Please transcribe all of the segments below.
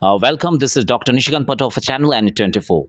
Welcome, this is Dr. Nishikant Patel of Channel N24.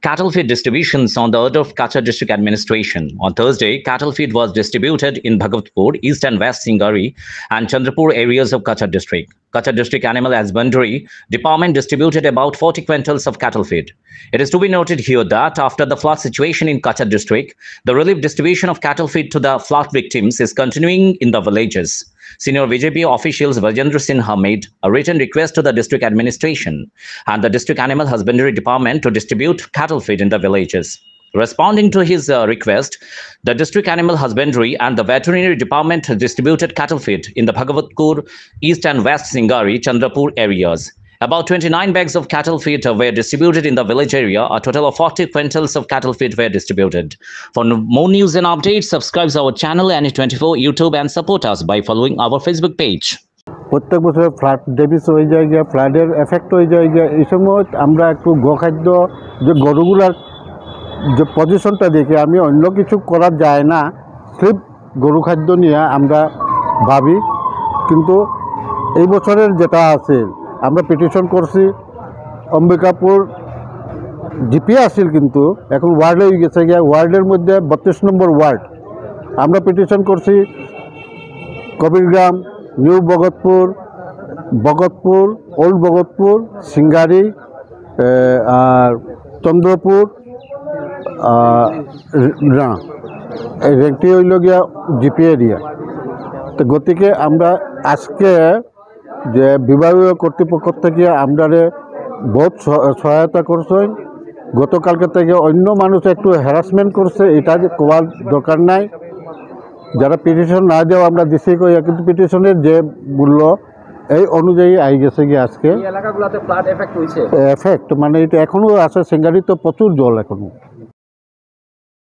Cattle feed distributions on the order of Kachar District Administration. On Thursday, cattle feed was distributed in Bhagatpur, East and West Singari, and Chandrapur areas of Kachar District. Kachar District Animal Husbandry Department distributed about 40 quintals of cattle feed. It is to be noted here that after the flood situation in Kachar District, the relief distribution of cattle feed to the flood victims is continuing in the villages. Senior VJP officials Rajendra Sinha made a written request to the district administration and the district animal husbandry department to distribute cattle feed in the villages. Responding to his request, the district animal husbandry and the veterinary department distributed cattle feed in the Bhagatpur, East and West Singari, Chandrapur areas. About 29 bags of cattle feed were distributed in the village area. A total of 40 quintals of cattle feed were distributed. For more news and updates, subscribe our channel N24 YouTube and support us by following our Facebook page. প্রত্যেক বছর flood damage হয়ে যায় গিয়া, ফ্লাডের effect হয়ে যায় গিয়া। এই সময় আমরা একটু গোখাদ্য যে গরুগুলার যে পজিশনটা দেখে আমি অন্য কিছু করা যায় না, স্লিপ গরু খাদ্য নিয়ে আমরা ভাবি। কিন্তু এই বছরের যেটা আছে আমরা পিটিশন করছি, অম্বিকাপুর জিপি আসছিল কিন্তু এখন ওয়ার্ডে হয়ে গেছে গিয়া। ওয়ার্ডের মধ্যে 32 নম্বর ওয়ার্ড আমরা পিটিশন করছি। কবিরগ্রাম, নিউ ভগতপুর, ভগতপুর, ওল্ড ভগতপুর, সিঙ্গারি আর চন্দ্রপুর এই রেংটি হইল গিয়া জিপি এরিয়া। তো গতিকে আমরা আজকে যে বিভাগীয় কর্তৃপক্ষ থেকে আমরা বহুত সহায়তা করছেন। গতকালকে থেকে অন্য মানুষ একটু হ্যারাসমেন্ট করছে, এটা যে কোয়ার দরকার নাই। যারা পিটিশন না দেওয়া আমরা দিছি কইয়া, কিন্তু পিটিশনের যে মূল্য এই অনুযায়ী আই গেছে গিয়ে। আজকে এলাকাগুলোতে ফ্লাড এফেক্ট হইছে, এফেক্ট মানে এটা এখনও আছে। সিঙ্গারি তো প্রচুর জল এখনও।